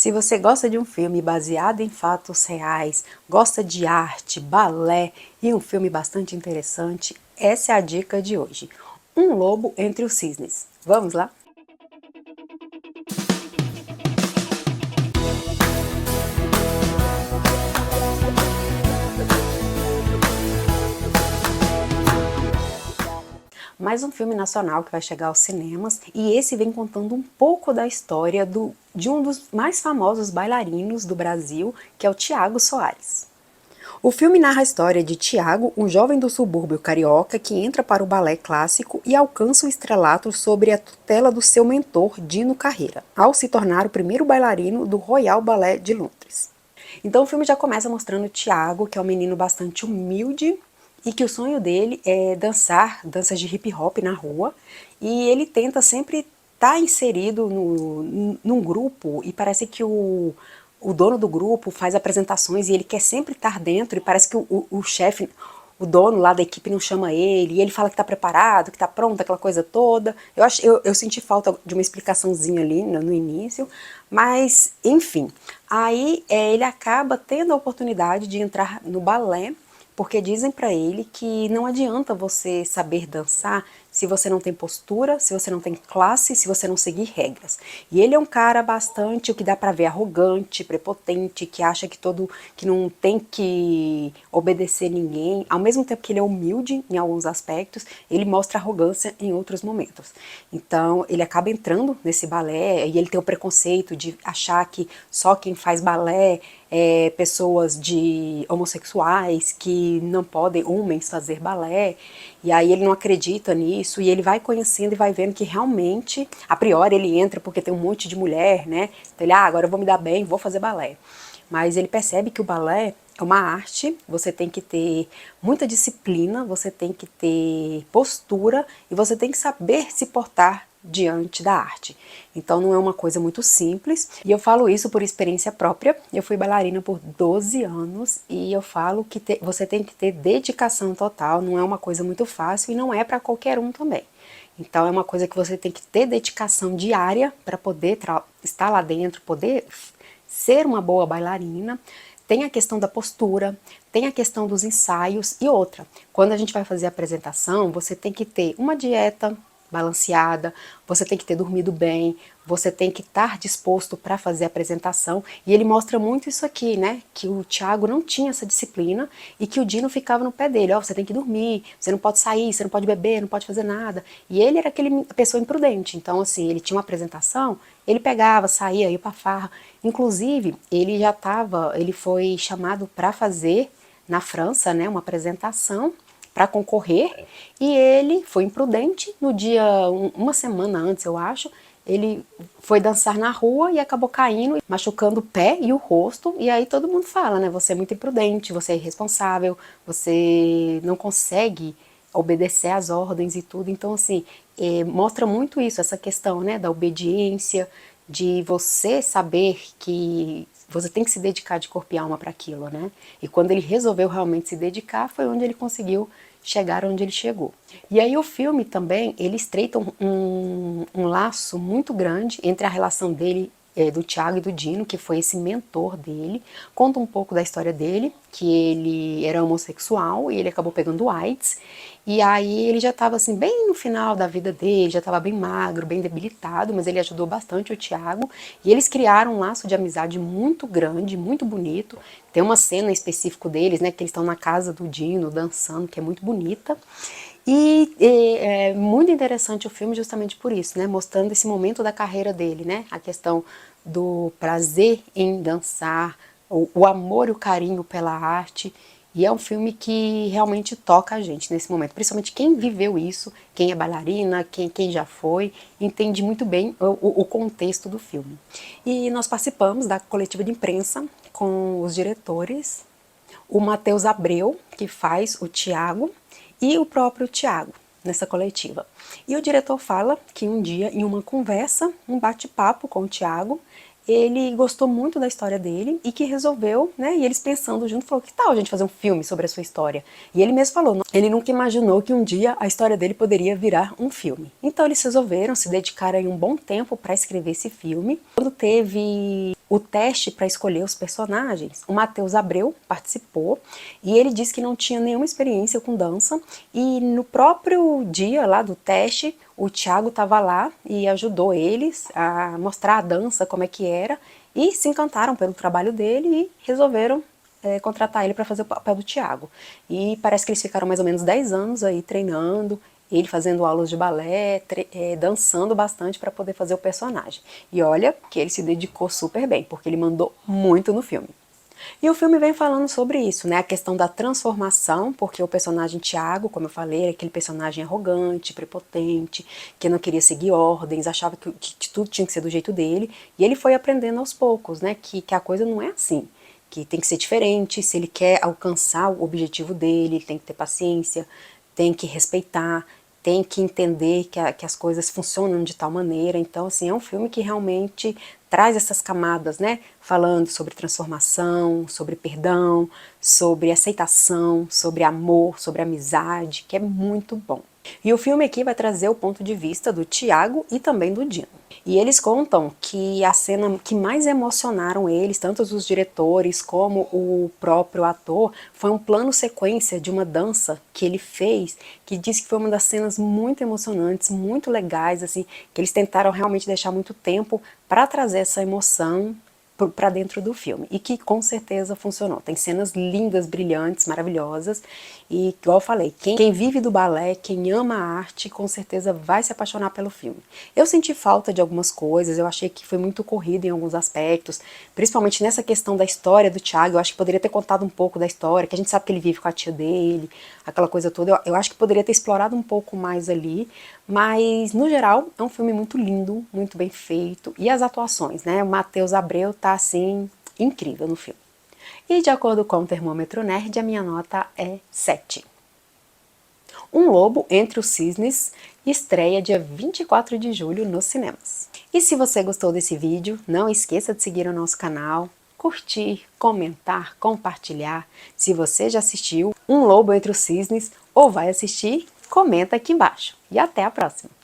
Se você gosta de um filme baseado em fatos reais, gosta de arte, balé e um filme bastante interessante, essa é a dica de hoje. Um Lobo entre os Cisnes. Vamos lá? Mais um filme nacional que vai chegar aos cinemas, e esse vem contando um pouco da história de um dos mais famosos bailarinos do Brasil, que é o Thiago Soares. O filme narra a história de Thiago, um jovem do subúrbio carioca que entra para o balé clássico e alcança o estrelato sob a tutela do seu mentor, Dino Carreira, ao se tornar o primeiro bailarino do Royal Ballet de Londres. Então o filme já começa mostrando o Thiago, que é um menino bastante humilde, e que o sonho dele é dançar danças de hip hop na rua, e ele tenta sempre estar inserido num grupo, e parece que o dono do grupo faz apresentações e ele quer sempre estar dentro, e parece que o chefe, o dono lá da equipe não chama ele, e ele fala que está preparado, que está pronto, aquela coisa toda. Eu senti falta de uma explicaçãozinha ali no início, mas enfim. Aí ele acaba tendo a oportunidade de entrar no balé, porque dizem para ele que não adianta você saber dançar se você não tem postura, se você não tem classe, se você não seguir regras. E ele é um cara bastante, o que dá para ver, arrogante, prepotente, que acha que não tem que obedecer ninguém. Ao mesmo tempo que ele é humilde em alguns aspectos, ele mostra arrogância em outros momentos. Então ele acaba entrando nesse balé e ele tem o preconceito de achar que só quem faz balé pessoas de homossexuais, que não podem homens fazer balé, e aí ele não acredita nisso, e ele vai conhecendo e vai vendo que realmente, a priori ele entra porque tem um monte de mulher, né, então ele, agora eu vou me dar bem, vou fazer balé. Mas ele percebe que o balé é uma arte, você tem que ter muita disciplina, você tem que ter postura e você tem que saber se portar diante da arte. Então não é uma coisa muito simples, e eu falo isso por experiência própria. Eu fui bailarina por 12 anos e eu falo que você tem que ter dedicação total, não é uma coisa muito fácil e não é para qualquer um também. Então é uma coisa que você tem que ter dedicação diária para poder estar lá dentro, poder ser uma boa bailarina. Tem a questão da postura, tem a questão dos ensaios e outra. Quando a gente vai fazer a apresentação, você tem que ter uma dieta balanceada, você tem que ter dormido bem, você tem que estar disposto para fazer a apresentação, e ele mostra muito isso aqui, né, que o Thiago não tinha essa disciplina e que o Dino ficava no pé dele, você tem que dormir, você não pode sair, você não pode beber, não pode fazer nada, e ele era aquele pessoa imprudente, então assim, ele tinha uma apresentação, ele pegava, saía, ia pra farra, inclusive ele foi chamado para fazer na França, né, uma apresentação para concorrer, e ele foi imprudente. No dia, uma semana antes, eu acho, ele foi dançar na rua e acabou caindo, machucando o pé e o rosto, e aí todo mundo fala, né, você é muito imprudente, você é irresponsável, você não consegue obedecer às ordens e tudo. Então assim, mostra muito isso, essa questão, né, da obediência, de você saber que você tem que se dedicar de corpo e alma para aquilo, né? E quando ele resolveu realmente se dedicar, foi onde ele conseguiu chegar onde ele chegou. E aí o filme também, ele estreita um laço muito grande entre a relação dele, do Thiago e do Dino, que foi esse mentor dele. Conta um pouco da história dele, que ele era homossexual e ele acabou pegando AIDS, e aí ele já estava assim bem no final da vida dele, já estava bem magro, bem debilitado, mas ele ajudou bastante o Thiago, e eles criaram um laço de amizade muito grande, muito bonito. Tem uma cena específica deles, né, que eles estão na casa do Dino dançando, que é muito bonita. E é muito interessante o filme justamente por isso, né, mostrando esse momento da carreira dele, né, a questão do prazer em dançar, o amor e o carinho pela arte. E é um filme que realmente toca a gente nesse momento, principalmente quem viveu isso, quem é bailarina, quem já foi, entende muito bem o contexto do filme. E nós participamos da coletiva de imprensa com os diretores, o Matheus Abreu, que faz o Thiago, e o próprio Thiago nessa coletiva. E o diretor fala que um dia, em uma conversa, um bate-papo com o Thiago, ele gostou muito da história dele e que resolveu, né, e eles pensando junto, falou, que tal a gente fazer um filme sobre a sua história? E ele mesmo falou, ele nunca imaginou que um dia a história dele poderia virar um filme. Então eles resolveram se dedicar aí um bom tempo para escrever esse filme. Quando teve o teste para escolher os personagens, o Matheus Abreu participou e ele disse que não tinha nenhuma experiência com dança e no próprio dia lá do teste, o Thiago estava lá e ajudou eles a mostrar a dança, como é que era, e se encantaram pelo trabalho dele e resolveram contratar ele para fazer o papel do Thiago. E parece que eles ficaram mais ou menos 10 anos aí treinando, ele fazendo aulas de balé, dançando bastante para poder fazer o personagem. E olha que ele se dedicou super bem, porque ele mandou muito no filme. E o filme vem falando sobre isso, né? A questão da transformação, porque o personagem Thiago, como eu falei, era aquele personagem arrogante, prepotente, que não queria seguir ordens, achava que tudo tinha que ser do jeito dele, e ele foi aprendendo aos poucos, né? Que a coisa não é assim, que tem que ser diferente, se ele quer alcançar o objetivo dele, ele tem que ter paciência, tem que respeitar, tem que entender que as coisas funcionam de tal maneira. Então, assim, é um filme que realmente traz essas camadas, né? Falando sobre transformação, sobre perdão, sobre aceitação, sobre amor, sobre amizade, que é muito bom. E o filme aqui vai trazer o ponto de vista do Thiago e também do Dino. E eles contam que a cena que mais emocionaram eles, tanto os diretores como o próprio ator, foi um plano sequência de uma dança que ele fez, que disse que foi uma das cenas muito emocionantes, muito legais, assim, que eles tentaram realmente deixar muito tempo para trazer essa emoção para dentro do filme, e que com certeza funcionou. Tem cenas lindas, brilhantes, maravilhosas, e igual eu falei, quem vive do balé, quem ama a arte, com certeza vai se apaixonar pelo filme. Eu senti falta de algumas coisas, eu achei que foi muito corrido em alguns aspectos, principalmente nessa questão da história do Thiago. Eu acho que poderia ter contado um pouco da história, que a gente sabe que ele vive com a tia dele, aquela coisa toda. Eu acho que poderia ter explorado um pouco mais ali, mas no geral é um filme muito lindo, muito bem feito, e as atuações, né? O Matheus Abreu tá assim incrível no filme. E de acordo com o Termômetro Nerd, a minha nota é 7. Um Lobo entre os Cisnes estreia dia 24 de julho nos cinemas. E se você gostou desse vídeo, não esqueça de seguir o nosso canal, curtir, comentar, compartilhar. Se você já assistiu Um Lobo entre os Cisnes ou vai assistir, comenta aqui embaixo. E até a próxima!